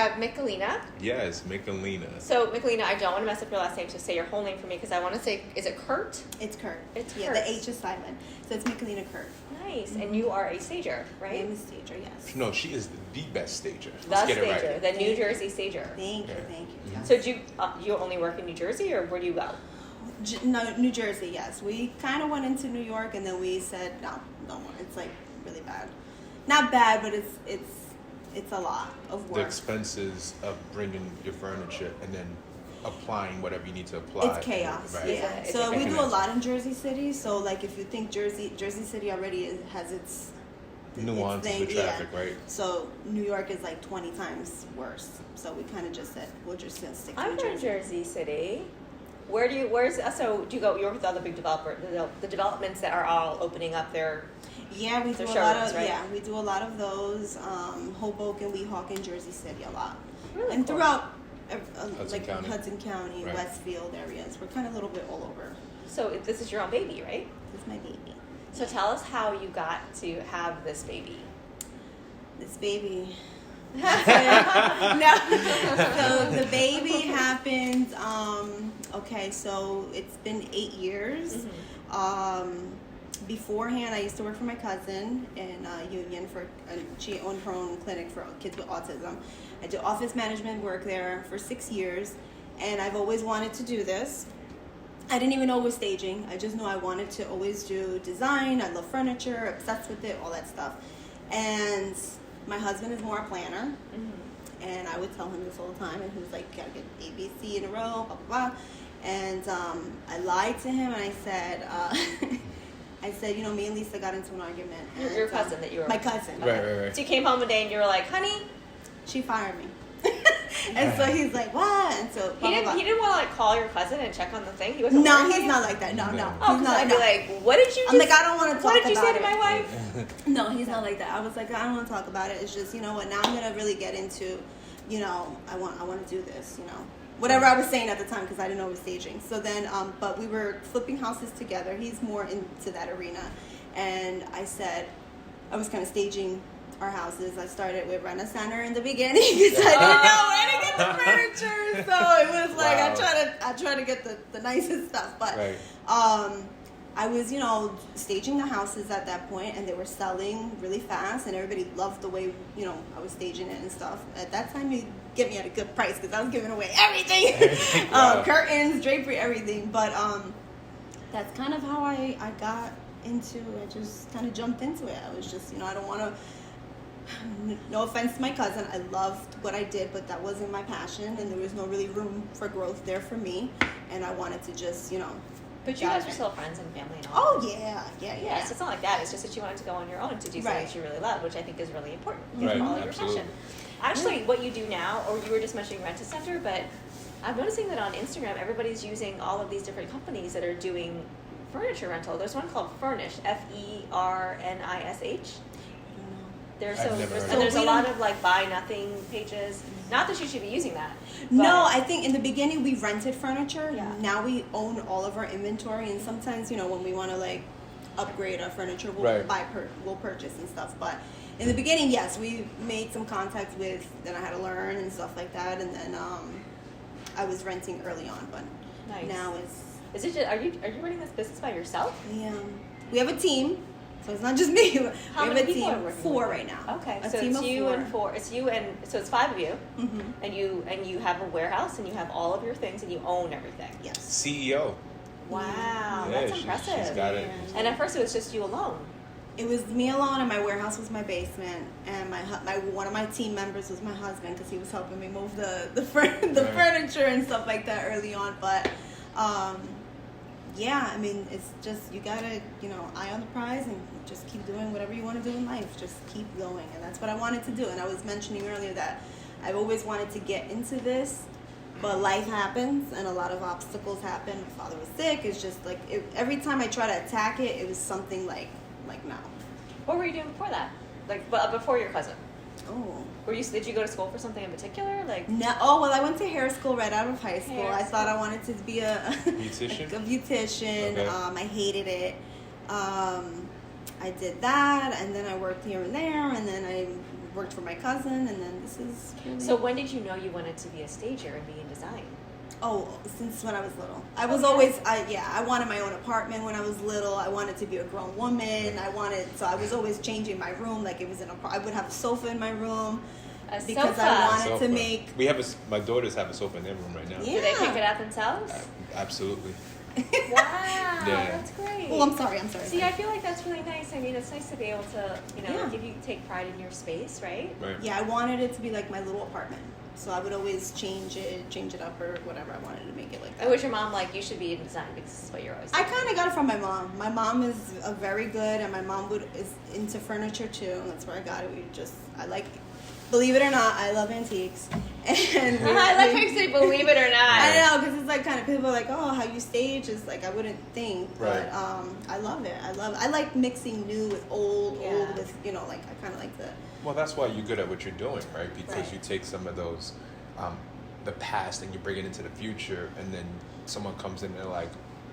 have Michelina. Yes, Michelina. So, Michelina, I don't want to mess up your last name, so say your whole name for me, because I want to say, is it Kurt? It's Kurt. It's Yeah, Kurt. the H is silent. So it's Michelina Kurt. Nice. Mm-hmm. And you are a stager, I right? am a stager, yes. No, she is the best stager. The Let's get stager, it right. the New Jersey stager. Thank you. Mm-hmm. So, do you only work in New Jersey, or where do you go? No, New Jersey, yes. We kind of went into New York, and then we said, no more. It's like really bad. Not bad, but it's a lot of work. The expenses of bringing your furniture and then applying whatever you need to apply. It's chaos. Right. Yeah. So we do a lot in Jersey City. So like if you think Jersey City already has its nuances with traffic, right? So New York is like 20 times worse. So we kind of just said we'll just stick to I'm New from Jersey. Jersey City. So do you go? You're with the other big developer, the developments that are all opening up their. Yeah, we do a lot showrooms, of right? Yeah, we do a lot of those. Hoboken, Weehawken, Jersey City, a lot, Really and cool. throughout Hudson County. Hudson County, Right. Westfield areas. We're kind of a little bit all over. So this is your own baby, right? This is my baby. So tell us how you got to have this baby. This baby. No. So the baby happened. Okay, so it's been 8 years. Mm-hmm. Beforehand, I used to work for my cousin in Union she owned her own clinic for kids with autism. I did office management work there for 6 years, and I've always wanted to do this. I didn't even know it was staging. I just knew I wanted to always do design. I love furniture, obsessed with it, all that stuff. And my husband is more a planner, and I would tell him this all the time, and he was like, "You gotta get A, B, C in a row, blah, blah, blah." And I lied to him, and I said, you know, me and Lisa got into an argument. And, Your cousin that you were my with. cousin. Right. So you came home one day and you were like, "Honey," She fired me. And so he's like, "What?" And so blah, he blah, blah. didn't want to like call your cousin and check on the thing. He wasn't. No, worried he's about not you? like that. No. No. He's Oh, because not I'd like be that. like, "What did you?" I'm like, I don't want to talk What did you about say to it. my wife? No, he's not like that. I was like, I don't want to talk about it. It's just, you know what, now I'm going to really get into, you know, I want to do this, you know. Whatever I was saying at the time, because I didn't know it was staging. So then, but we were flipping houses together. He's more into that arena. And I said, I was kind of staging our houses. I started with Rena Center in the beginning because I didn't know where to get the furniture. So it was like, Wow. I try to get the nicest stuff. But Right. I was, you know, staging the houses at that point, and they were selling really fast, and everybody loved the way, you know, I was staging it and stuff. At that time, you get me at a good price because I was giving away everything. Wow. Curtains, drapery, everything. But that's kind of how I got into it. I just kind of jumped into it. I was just, you know, I don't want to, no offense to my cousin, I loved what I did, but that wasn't my passion, and there was no really room for growth there for me, and I wanted to just, you know. But you guys were still friends and family and all. Oh, yeah. Yeah, so it's not like that. It's just that you wanted to go on your own to do something Right. that you really love, which I think is really important. Right, Follow your absolutely. passion. Actually, what you do now, or you were just mentioning Rent-A-Center, but I'm noticing that on Instagram, everybody's using all of these different companies that are doing furniture rental. There's one called Furnish, Fernish. There's I've never heard of and there's it. a lot of like buy nothing pages. Not that you should be using that. No, but- I think in the beginning we rented furniture. Yeah. Now we own all of our inventory, and sometimes, you know, when we want to like upgrade our furniture, we'll Right. we'll purchase and stuff. But in the beginning, yes, we made some contacts with. Then I had to learn and stuff like that, and then I was renting early on, but Nice. now it's Is it just, are you running this business by yourself? we have a team, so it's not just me. How we have many a people team are working 4 with you? right now. Okay, A so team it's of you 4. and 4. It's you and so it's 5 of you, Mm-hmm. and you have a warehouse and you have all of your things and you own everything. Yes. CEO. Wow, Yeah, that's she's impressive. got it. And at first it was just you alone. It was me alone, and my warehouse was my basement, and my one of my team members was my husband because he was helping me move the furniture and stuff like that early on. But yeah, I mean, it's just you gotta, you know, eye on the prize and just keep doing whatever you want to do in life. Just keep going, and that's what I wanted to do. And I was mentioning earlier that I've always wanted to get into this, but life happens and a lot of obstacles happen. My father was sick. It's just like every time I try to attack it, it was something like no. What were you doing before that? Like before your cousin? Oh. Did you go to school for something in particular? Like No. Oh, well, I went to hair school right out of high school. Hair I thought school. I wanted to be a Beautician? a beautician. Okay. I hated it. I did that, and then I worked here and there, and then I worked for my cousin, and then this is really... So when did you know you wanted to be a stager and be in design? Oh, since when I was little. I was always, I wanted my own apartment when I was little. I wanted to be a grown woman. So I was always changing my room. Like it was I would have a sofa in my room. Because I wanted to make... My daughters have a sofa in their room right now. Yeah. Do they pick it up themselves? Absolutely. Wow, Yeah. that's great. Oh, I'm sorry. See, I feel like that's really nice. I mean, it's nice to be able to, take pride in your space, right? Right. Yeah, I wanted it to be like my little apartment. So I would always change it up or whatever. I wanted to make it like that. And was your mom like, you should be in design because this is what you're always doing? I kind of got it from my mom. My mom is very good, and my mom is into furniture too. And that's where I got it. Believe it or not, I love antiques. And I like how you say believe it or not. I know, because it's like kind of people are like, oh, how you stage is like I wouldn't think, right. But I love it. I like mixing new with old with I kind of like the. Well, that's why you're good at what you're doing, right? Because Right. you take some of those, the past, and you bring it into the future, and then someone comes in and they're like,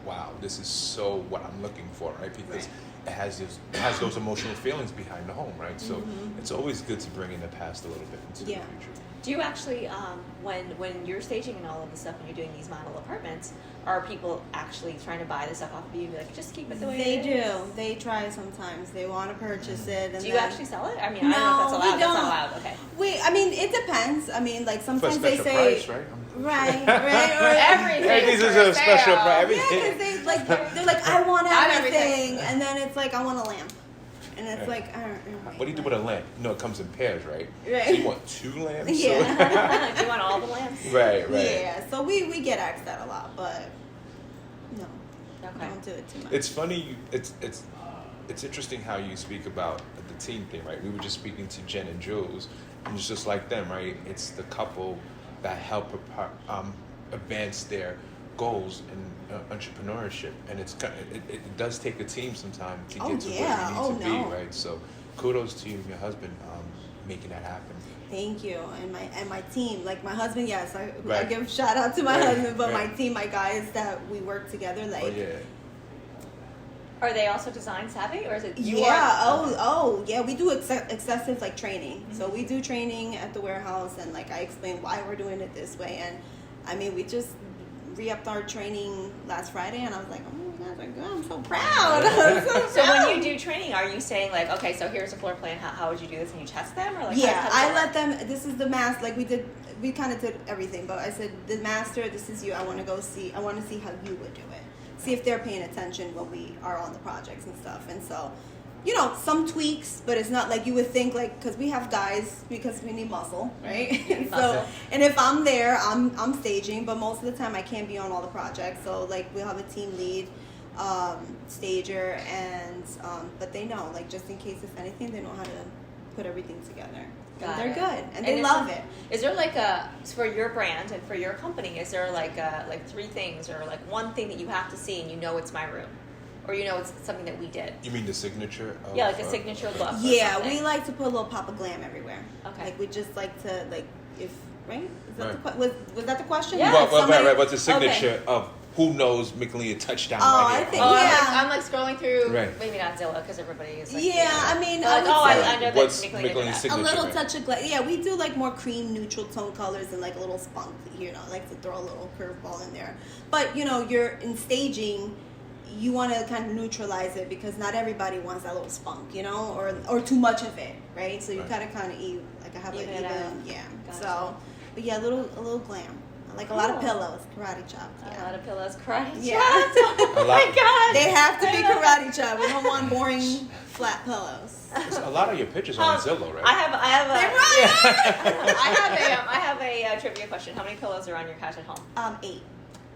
wow, this is so what I'm looking for, right? Because it has those emotional feelings behind the home, right? So it's always good to bring in the past a little bit into the future. Do you actually, when you're staging and all of the stuff and you're doing these model apartments, are people actually trying to buy the stuff off of you? Like, just keep it the way it is? They do. They try sometimes. They want to purchase it. And do you actually sell it? I mean, I don't know if that's allowed. we don't. That's not allowed. Okay. I mean, it depends. I mean, like sometimes For a they special say, price, right? right, or Everything. Everything's a special price. Yeah, Everything. because they're like, I want Not everything, everything. and then it's like, I want a lamp, and it's Right. like, What do you do with a lamp? No, it comes in pairs, right? Right. So you want 2 lamps? Yeah. Do you want all the lamps? Right. Yeah, so we get asked that a lot, but no, Okay. don't do it too much. It's funny. It's interesting how you speak about the team thing, right? We were just speaking to Jen and Jules, and it's just like them, right? It's the couple that help advance their goals in entrepreneurship, and it does take a team sometimes to get to where you need to be, right? So kudos to you and your husband making that happen. Thank you, and my team, like my husband. Yes, I Right. give shout out to my Right. husband, but Right. my team, my guys that we work together, like. Oh yeah. Are they also design savvy, or is it you Yeah. are? Oh, yeah. We do excessive like training. So we do training at the warehouse, and like I explain why we're doing it this way. And I mean, we just re-upped our training last Friday, and I was like, oh my God, I'm so proud. I'm so So proud. when you do training, are you saying like, okay, so here's a floor plan. How would you do this? And you test them, or like? Yeah, how does I it let work? them. This is the master. Like we kind of did everything. But I said, the master, this is you. I want to see how you would do it. See if they're paying attention when we are on the projects and stuff. And so, some tweaks, but it's not like you would think, like, because we have guys, because we need muscle, right? You need So, muscle. and if I'm there, I'm staging, but most of the time I can't be on all the projects. So like we'll have a team lead, stager, and but they know, like, just in case if anything, they know how to put everything together. Got They're it. good, and is they love it. Is there like for your brand and for your company, is there like 3 things or like one thing that you have to see and it's my room? Or it's something that we did? You mean the signature? Of, Yeah, like a signature look. Yeah, or something. we like to put a little pop of glam everywhere. Okay. Like we just like to right? Is that Right. was that the question? Yeah. Well, If somebody- right. What's the signature Okay. of who knows Michelina touchdown? Oh, right I here? think- Oh, Yeah. I'm like scrolling through, Right. maybe not Zillow because everybody is like. Yeah, I mean, But, I would say I know that What's Michelina did Michelina's that. signature? a little right? touch of glass. Yeah, we do like more cream neutral tone colors and like a little spunk. Like to throw a little curveball in there. But you're in staging. You want to kind of neutralize it because not everybody wants that little spunk, or too much of it, right? So you Right. gotta kind of eat. Like I have Even like it out. yeah. Gotcha. So, but yeah, a little glam. I like a lot of Cool. pillows, karate chops. A Yeah. lot of pillows, karate Yeah. chops. Oh A lot- my god. They have to be I know. karate chop. We don't want boring flat pillows. There's a lot of your pictures on Zillow, right? I have They're I have a trivia question. How many pillows are on your couch at home? 8.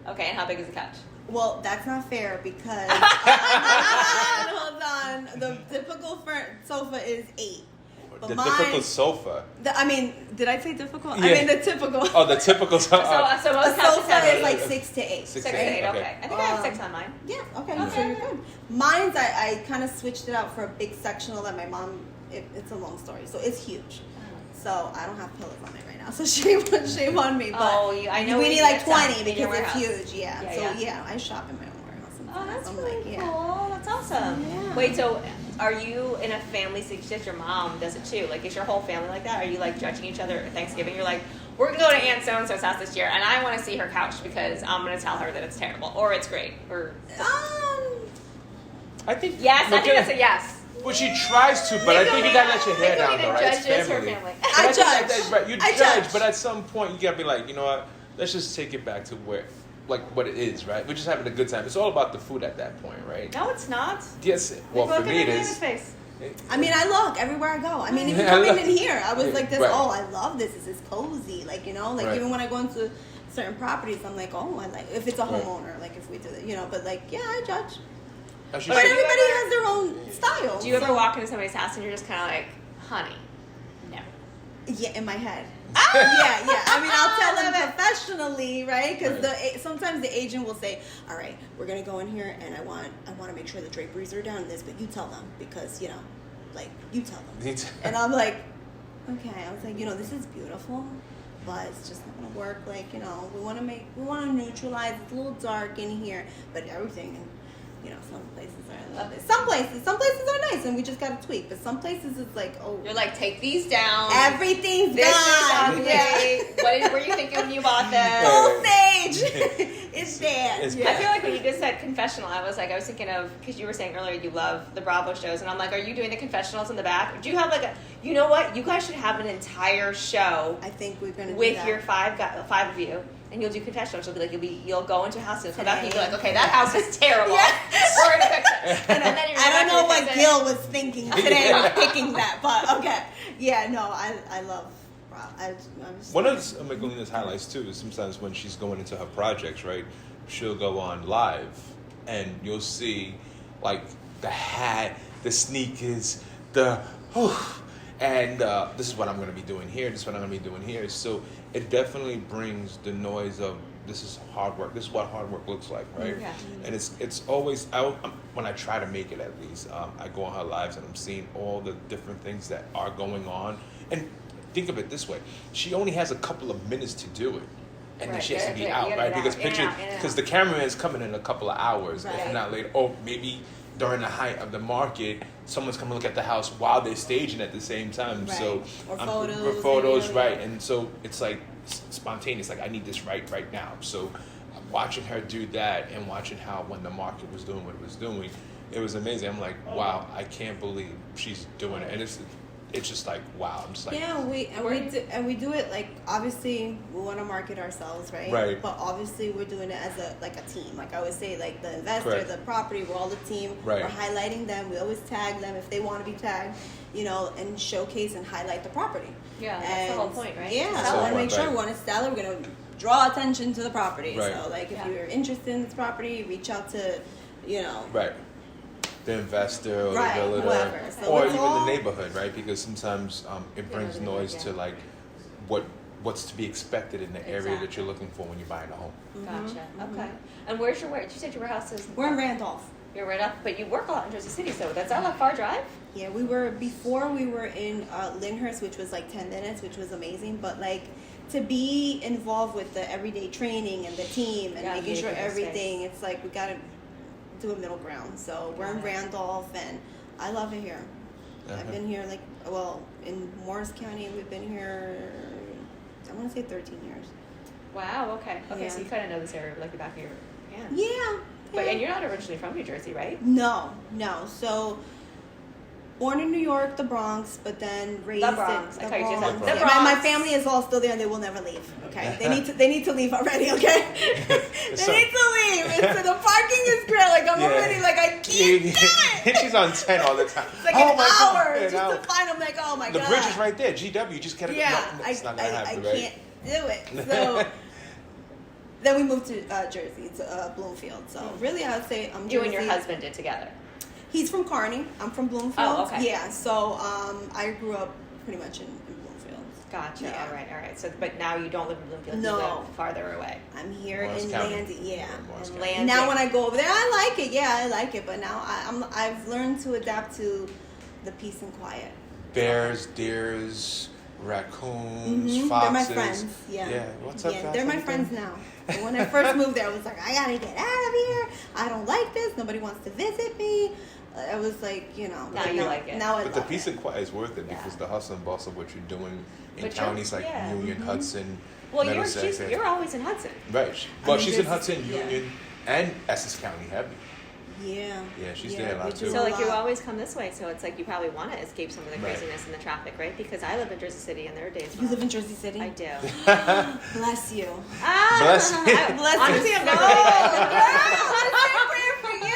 Okay, and how big is the couch? Well, that's not fair because hold on. The typical sofa is 8. But the mine, typical sofa. did I say difficult? Yeah. I mean the typical. Oh, the typical sofa. So A most couches sofa have is eight. like 6 to 8. 6 to 8. Okay. Okay. I think I have 6 on mine. Yeah. Okay. Okay. So you're good. Mine's I kind of switched it out for a big sectional that my mom. It's a long story, so it's huge. So I don't have pillows on it right now. So shame on me. But I know we where need you like get some 20 in your because it's warehouse. huge. Yeah. Yeah, So yeah. I shop in my own warehouse sometimes. Oh, that's I'm really like, yeah. cool. That's awesome. Yeah. Wait, so are you in a family? So you said your mom does it too. Like, is your whole family like that? Are you like judging each other at Thanksgiving? You're like, we're gonna go to Aunt So and So's house this year, and I want to see her couch because I'm gonna tell her that it's terrible or it's great. Or I think yes, I think that's a yes. Well, she tries to, but I think you gotta let your hair down, though, right? It's Judges her family. family. But I think judge. that's right. You I judge, judge. but at some point you gotta be like, you know what? Let's just take it back to where, like, what it is, right? We're just having a good time. It's all about the food at that point, right? No, it's not. Yes. Well, Look for at me it Amanda's is. face. I mean, I look everywhere I go. I mean, even Yeah, coming in here, I was like this. Right. Oh, I love this. This is cozy. Like, you know, like Right. even when I go into certain properties, I'm like, oh, I like if it's a Right. homeowner, like if we do it, you know. But like, yeah, I judge. Now, she But should- everybody has their own style. Do you ever so- walk into somebody's house and you're just kind of like, honey, no. Yeah, in my head. Yeah. I mean, I'll tell them Love it. professionally, right? Because Right. sometimes the agent will say, "All right, we're gonna go in here, and I want to make sure the draperies are down this, but you tell them because you know, like you tell them." And I'm like, okay. I was like, you know, this is beautiful, but it's just not gonna work. Like, you know, we want to neutralize. It's a little dark in here, but everything. You know, some places are. I love it. Some places are nice, and we just gotta tweak. But some places it's like, oh, You're like, take these down. everything's This is gone. ugly. Yeah. What were you thinking when you bought this? Full stage. It's there. It's- I feel like when you just said confessional, I was thinking of, because you were saying earlier you love the Bravo shows, and I'm like, are you doing the confessionals in the back? Do you have like a, you know what? You guys should have an entire show I think we're gonna do with that. your five of you, and you'll do confessionals. You'll be like, you'll go into a house and you'll come back and you'll be like, okay, that house is terrible. Yeah. We're gonna fix it. And then you're I don't know gonna what fix it. Gil was thinking today with picking that, but okay. Yeah, no, I love. I'm just One of Michelina's highlights too is sometimes when she's going into her projects, right? She'll go on live, and you'll see like the hat, the sneakers, and this is what I'm going to be doing here. This is what I'm going to be doing here. So it definitely brings the noise of this is hard work. This is what hard work looks like, right? Yeah. And it's always when I try to make it at least, I go on her lives and I'm seeing all the different things that are going on. And think of it this way: she only has a couple of minutes to do it. And then Right, she has to yeah, be yeah, out, you right? gotta Because get picture, out, in and out. because the cameraman's coming in a couple of hours, Right. if not later. Or maybe during the height of the market, someone's coming to look at the house while they're staging at the same time. Right. So Or photos, photos, maybe. right? And so it's like spontaneous. Like I need this right now. So watching her do that and watching how when the market was doing what it was doing, it was amazing. I'm like, wow, I can't believe she's doing it, and it's just like wow. I'm just like yeah, we do it like obviously we want to market ourselves, right? Right. But obviously we're doing it as a team. Like I always say, like the investor, Correct. the property, we're all the team. Right. We're highlighting them. We always tag them if they want to be tagged, you know, and showcase and highlight the property. Yeah, that's the whole point, right? Yeah, That's so the I want to whole make point, sure right. we want to sell it. We're gonna draw attention to the property. Right. So like if Yeah. you're interested in this property, reach out to, you know. right. The investor or Right, the realtor, whoever. So or it's even all- the neighborhood, right? Because sometimes it brings the noise neighborhood, to like what's to be expected in the area that Exactly. you're looking for when you're buying a home. Gotcha. Okay. And where's your You said your warehouse is. We're in Randolph. You're right up, but you work a lot in Jersey City, so that's not a far drive. Yeah, we were in Lyndhurst, which was like 10 minutes, which was amazing. But like to be involved with the everyday training and the team and Yeah, making sure make it a space. everything, it's like we gotta do a middle ground. So we're in Got it. Randolph, and I love it here. Uh-huh. I've been here in Morris County, we've been here, I want to say 13 years. Wow. Okay. Okay. So Yeah. you kind of know this area like the back of your hand. Yeah. But yeah. and you're not originally from New Jersey, right? No. So, born in New York, the Bronx, but then raised Bronx. in I thought you just said the Yeah, Bronx. my family is all still there, and they will never leave. Okay, they need to leave already. Okay, they So- need to leave. The parking is great. Like I'm Yeah. already like I can't do it. And she's on 10 all the time. It's like oh an my hour God, just an hour. to find. I'm like, oh my The god. bridge is right there. GW, just get it. Yeah, No, it's not gonna I happen, right? can't do it. So. Then we moved to Jersey, to Bloomfield. So really, I would say I'm You Jersey. and your husband did together. He's from Kearney. I'm from Bloomfield. Oh, okay. Yeah, so I grew up pretty much in Bloomfield. Gotcha. Yeah. All right. So, but now you don't live in Bloomfield. No. You live farther away. I'm here Morris in County. Landy. Yeah. Morris In County. Lansing. Now when I go over there, I like it. Yeah, I like it. But now I've learned to adapt to the peace and quiet. Bears, deers, raccoons, They're foxes. my friends. Yeah. Yeah. What's up, Yeah, guys? they're How my you friends doing? now. And when I first moved there, I was like, I gotta get out of here. I don't like this. Nobody wants to visit me. I was like, you know. Now you like it. Now I But the love peace it. and quiet is worth it Yeah. because the hustle and bustle of what you're doing in But counties you're- like yeah. Union, Hudson, Well, Middlesex. you're always in Hudson. Right. Well, mean, she's in there's- Hudson, yeah. Union, and Essex County heavy. Yeah. Yeah, she's there a lot, we too. do So like you lot. always come this way, so it's like you probably want to escape some of the Right. craziness and the traffic, right? Because I live in Jersey City, and there are days. You when live in Jersey City? I do. Bless you. Bless you. Bless Honestly, you. I'm No, never girl, I'm praying for you.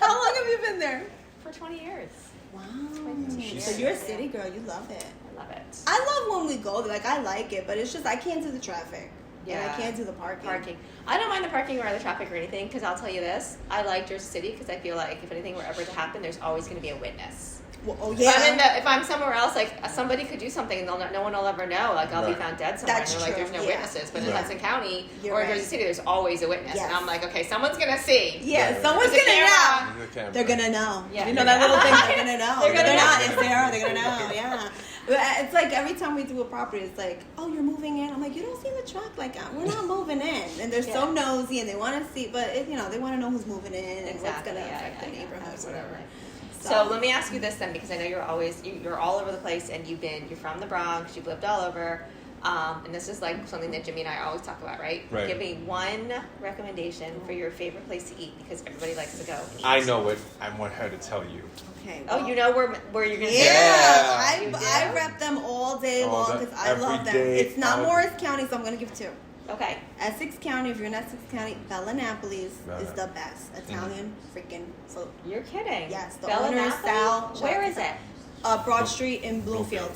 How long have you been there? for 20 years. Wow. She's- So you're a city girl. You love it. I love it. I love when we go. Like I like it, but it's just I can't do the traffic. Yeah. And I Yeah. can't do the parking. Parking. I don't mind the parking or the traffic or anything because I'll tell you this: I like Jersey City because I feel like if anything were ever to happen, there's always going to be a witness. Well, oh yeah. If I'm somewhere else, like somebody could do something and no one will ever know. Like I'll be Right. found dead somewhere, That's and they're like, true, "There's no yeah. witnesses." But in Right. Hudson County You're or right. Jersey City, there's always a witness, Yes. and I'm like, "Okay, someone's gonna see." Yeah, Right. someone's There's a gonna know. camera. There's a camera. They're gonna know. Yeah. You know that little thing. They're gonna know. They're gonna not. know. If they are, they're gonna know. Yeah. But it's like every time we do a property, it's like, oh, you're moving in. I'm like, you don't see the truck. Like we're not moving in, and they're so Yeah. nosy and they want to see. But they want to know who's moving in and what's gonna affect the yeah, neighborhood, absolutely. whatever. So let me ask you this then, because I know you're all over the place, and you're from the Bronx, you've lived all over, and this is like something that Jimmy and I always talk about, right? Right. Give me one recommendation for your favorite place to eat, because everybody likes to go and eat. I know it. I want her to tell you. Okay. Oh, well, you know where you're gonna Yeah, Yeah. You do? I rep them all day All long day- because I every love them. day, It's not all- Morris County, so I'm gonna give two. Okay. Essex County, if you're in Essex County, Bella Napoli's Bella. is the best Italian freaking food. You're kidding. Yes, the Bella owner is Napoli? Sal. Where is it? Broad Street in Bloomfield.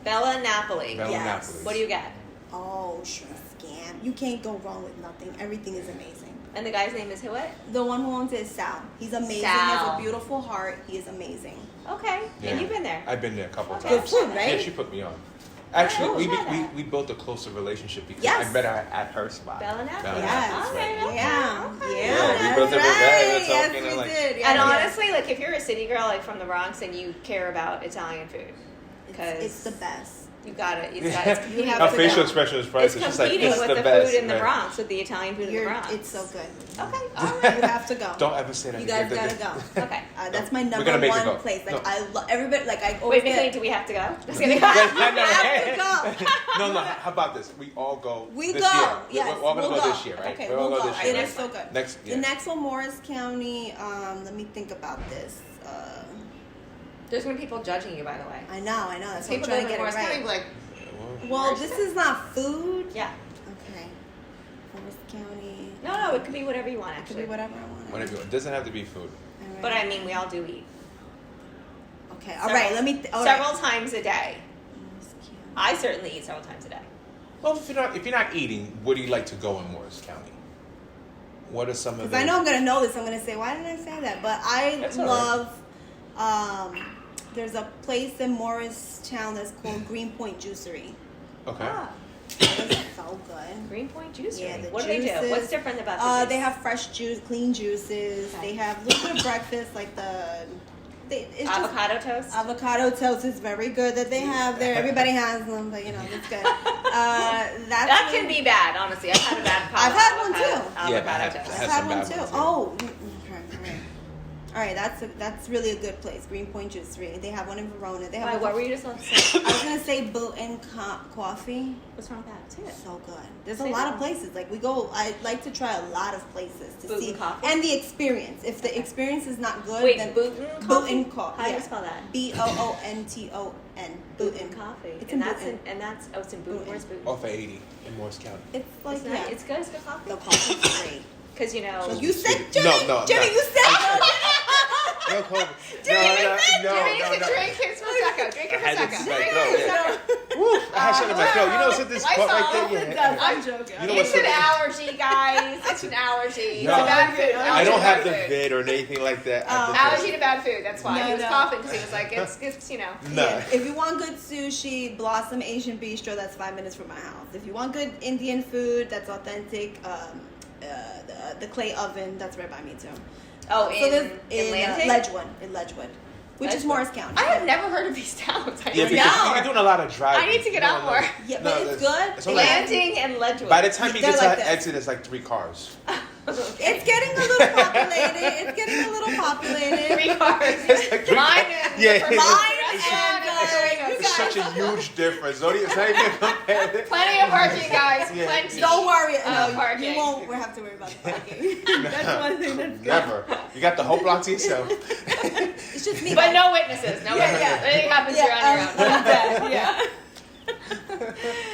Bella Napoli. Bella Yes. Napoli. What do you get? Oh, she's scam. You can't go wrong with nothing. Everything is amazing. And the guy's name is who? What? The one who owns it is Sal. He's amazing. He Sal. has a beautiful heart. He is amazing. Okay. Yeah. And you've been there. I've been there a couple of Okay. times. Good food, right? Yeah, she put me on. Actually, Oh, we, try that. we built a closer relationship because Yes. I met her at her spot. Bella Napoli. Bella Yes. Napoli's, Okay, right. okay. Yeah. Okay. Yeah. Yeah, we that's both did it. right. Yeah, we're Yes, talking, we I'm like- did. And Yeah. honestly, like if you're a city girl, like from the Bronx, and you care about Italian food, because It's the best. you got it. It's Yeah. competing have Her to with facial go. expression is it's priceless. She's like, competing it's with the the best. food in the right. Bronx, with the Italian food in the Bronx. It's so good. Okay. All right, you have to go. Don't ever say that. You guys again. gotta go. Okay. That's my We're number gonna make her one go. place. Like No. I love everybody. Like I always Wait, get. McLean, do we have to go? Just kidding. You have to go. No. How about this? We all go. We this go. Year. Yes, We're all gonna we'll go this year, right? Okay, We're all we'll go go. this year. It right? is so good. Next, yeah. The next one, Morris County. Let me think about this. There's gonna be people judging you, by the way. I know. That's what I'm People trying to live in get it Morris County right. be like, Well, this is not food. yeah. Okay. Morris County. No, it could be whatever you want, It could be actually. whatever I want. Whatever you want. It doesn't have to be food. All right. But I mean, we all do eat. Okay. All right. Let me. Several times a day. Morris County. I certainly eat several times a day. Well, if you're not eating, where do you like to go in Morris County? What are some of Because the? I know I'm gonna know this. I'm gonna say, why did I say that? But I That's all right. love. There's a place in Morristown that's called Greenpoint Juicery. Okay. Ah, It's so good. Greenpoint Juicery. Yeah, the What do they do? juices. What's different about the juice? They have fresh juice, clean juices. Okay. They have a little bit of breakfast, like it's just avocado toast? avocado toast is very good that they have there. Everybody has them, but it's good. That can be bad, honestly. I've had a bad I've had one avocado- too. Yeah, but I avocado have- toast. I I've had had some one bad too. ones, yeah. Oh, all right. That's really a good place. Greenpoint Juicery. They have one in Verona. They have. Why, what were you just about to say? I was gonna say Boonton Coffee. What's wrong with that? Say it. So good. There's Say a lot that. of places. Like we go. I like to try a lot of places to Boonton see Coffee? and the experience. If the Okay. experience is not good, Wait, then Boonton Coffee? Boonton Coffee. How do you spell that? Boonton. Boonton Coffee. It's And in that's Boonton. it's in Boonton. Boonton. Where's Boonton? Off of 80 in Morris County. It's like It's, not, it's good. It's good coffee. The coffee's great. Because you know, You said No, Jimmy. no, Jimmy, no. you said. No, Kobe. Jimmy, no, Jimmy needs no, to no. drink his prosecco. Drink your I had prosecco. this Drink like, your no, yeah. prosecco. Woo, I had something in my throat. You know, it's this part right there. Yeah. I'm joking. You know It's what's an so- allergy, guys. It's an allergy. No. It's a bad food. I don't have the Allergy to bad food. vid or anything like that. Allergy to bad food. That's why No, he was no. coughing because he was like, it's No. Yeah, if you want good sushi, Blossom Asian Bistro, that's 5 minutes from my house. If you want good Indian food, that's authentic, the clay oven, that's right by me too. Oh, So there's in Atlantic? Ledgewood. which is Morris County. I have never heard of these towns. Yeah, because you're doing a lot of driving. I need to get out more. Yeah, but it's good. It's only Landing and Ledgewood. by the time you get to like that this. exit, it's like 3 cars. It's getting a little populated. 3 cars. It's like 3 Mine cars. and Yeah. mine It's such a huge difference. It's not even compared. Plenty of parking, guys. Yeah. Plenty. Don't worry. No, parking. you won't have to worry about the parking. That's one thing that's good. Never. You got the whole block to yourself. It's just me. But no witnesses. No witnesses. Anything happens, you're on your own. I'm dead. Yeah.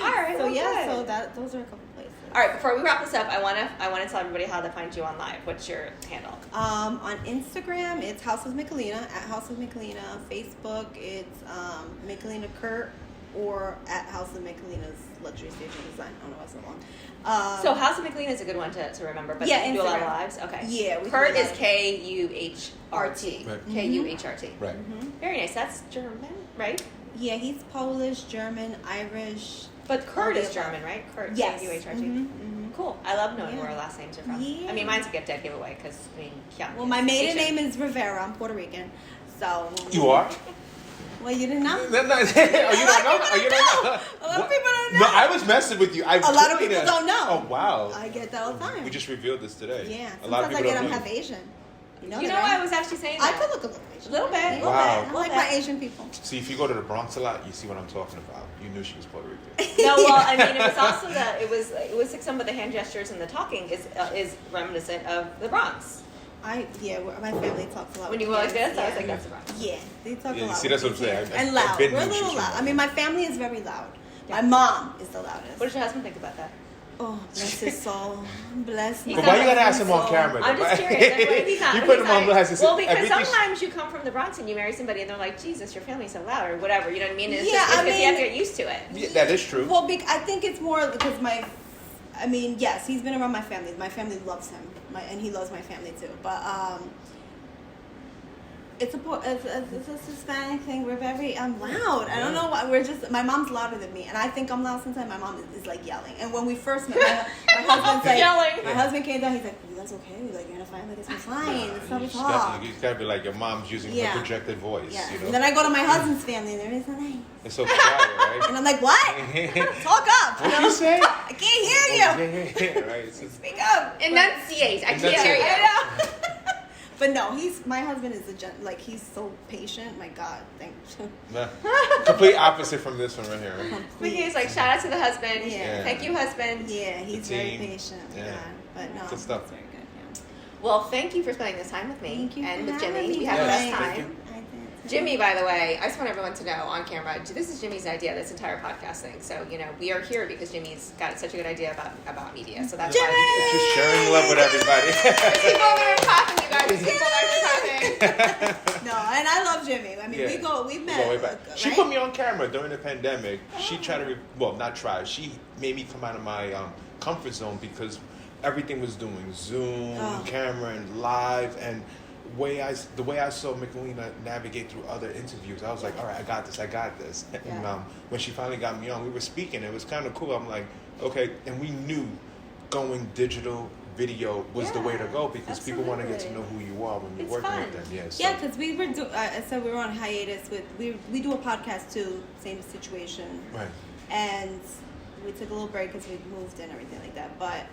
All right. So well, yeah, good. so those are a couple places. All right. Before we wrap this up, I wanna tell everybody how to find you on live. What's your handle? On Instagram, it's House of Michelina, at House of Michelina. Facebook, it's Michelina Kurt, or at House of Michelina's Luxury Station Design. I don't know why it's so long. So House of McLean is a good one to remember, but yeah, you do a lot of Instagram. lives. Okay. Yeah, we Kurt do a is lot. Kuhrt. Right. Kuhrt. Right. Very nice. That's German, right? Yeah, he's Polish, German, Irish. But Kurt All is the above. German, right? Kurt. Yes. Kuhrt. Mhm. Cool. I love knowing Yeah. where our last names are from. Yeah. I mean, mine's a gift giveaway because yeah. Well, my maiden name is Rivera. I'm Puerto Rican, so. You are? Well, you didn't know. Oh, you don't know? Oh, you don't know? A lot of people don't know. No, I was messing with you. A lot of people don't know. Oh, wow. I get that all the time. We just revealed this today. Yeah. A lot of Sometimes people I get don't I'm know. half Asian. You know You know, that, right? I was actually saying I that. could look a little Asian. A little bit. Yeah. A little Wow. bit. I like my Asian people. See, if you go to the Bronx a lot, you see what I'm talking about. You knew she was Puerto Rican. No, well, I mean, it was also it was like some of the hand gestures and the talking is reminiscent of the Bronx. My family talks a lot. When with you were like kids, this, I was yeah. like, that's the Bronx. Yeah, they talk a Yeah, lot. see, that's with what I'm saying. kids. I've And loud. been We're a in little shoes loud. from I mean, my family is very loud. Yeah. My mom is the loudest. What does your husband think about that? Oh, bless his soul. Bless He's his But why you gotta soul. ask him on camera? I'm just curious. He's not. You put he's him on not- blast. Well, because everything- sometimes you come from the Bronx and you marry somebody and they're like, Jesus, your family's so loud or whatever. You know what I mean? It's Yeah, just, it's I 'cause you have to mean- get used to it. Yeah, that is true. Well, I think it's more because yes, he's been around my family. My family loves him, and he loves my family too. But it's a Hispanic thing. We're very loud. I don't know why. My mom's louder than me, and I think I'm loud sometimes. My mom is like yelling. And when we first met, my husband's like Yelling. My husband came down. He's like, "You guys okay? Like you're in a fight? Like it's fine. It's not You a just talk." gotta- you just gotta be like your mom's using Yeah. her projected voice. Yeah. You know? And then I go to my husband's family, and they're just like, It's so quiet, right? and I'm like, "What? Talk up." What you say? I can't hear you. Yeah, right. It's just- Speak up. Enunciate. I can't hear Enunciate. you. I know. But no, my husband is he's so patient. My God, thank you. Nah, complete opposite from this one right here. Right? But he's like, shout out to the husband. Yeah. Thank you, husband. Yeah, he's The very team. patient. Yeah. Yeah. But no, Good stuff. it's very good. Yeah. Well, thank you for spending this time with me Thank you and for with having Jimmy. me. We had the Yes, best thank time. you. Jimmy, by the way, I just want everyone to know on camera, this is Jimmy's idea, this entire podcast thing. So, we are here because Jimmy's got such a good idea about media. So that's why Just sharing love with everybody. there's people over there clapping, you guys. There's people over there clapping. No, and I love Jimmy. I mean, Yeah. we Go met. way back. She right? put me on camera during the pandemic. She tried to, not try. She made me come out of my comfort zone because everything was doing Zoom, camera, and live, and the way I saw Michelina navigate through other interviews, I was like, all right, I got this. And when she finally got me on, we were speaking. It was kind of cool. I'm like, okay, and we knew going digital video was the way to go because people want to get to know who you are when you're working with them. Yeah, so. Yeah, because we were I said we were on hiatus with we do a podcast too, same situation. Right. And we took a little break because we moved and everything like that. But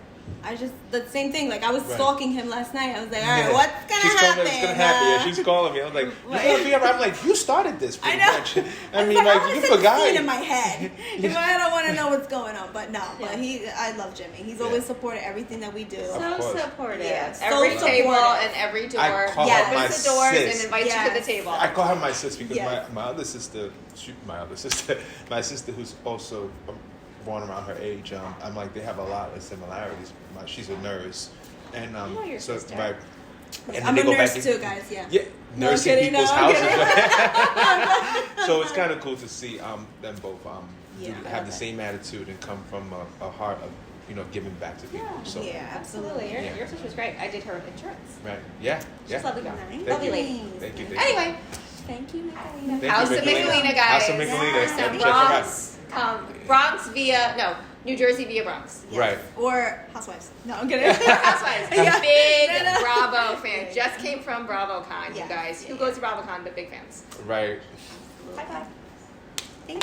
the same thing. Like I was stalking him last night. I was like, all right, what's gonna happen? It's gonna happen. Yeah, she's calling me. I was like, you're gonna be alright. I'm like, you started this. I know. Much. I mean, like you forgot. Scene in my head. I don't want to know what's going on. But no, I love Jimmy. He's always supported everything that we do. So course. supportive. Yeah, so every table supportive. and every door. I call her my opens the doors sis. and invites you to the table. I call her my sis because Yes. my other sister, my sister who's also born around her age. I'm like, they have a lot of similarities. She's a nurse, and know your sister. right. And I'm they a go nurse back too, guys. Yeah. Yeah, No, I'm nursing kidding, people's no, I'm houses. So it's kind of cool to see them both Yeah, I have love the that. same attitude and come from a heart of giving back to people. So Yeah, Absolutely. absolutely. Your sister's great. I did her insurance. right, yeah, She's a lovely girl. Nice. Lovely lady. Thank you. Anyway, thank you, Michelina. Thank you, House of Michelina. Michelina, guys. House of Michelina. There's some Check her out. Bronx New Jersey via Bronx. Yes. Right. Or Housewives. No, I'm kidding. Housewives. Yeah. Big No, no. Bravo fan. Just came from BravoCon, you Yeah. guys. Who Yeah. goes to BravoCon but big fans? Right. High five.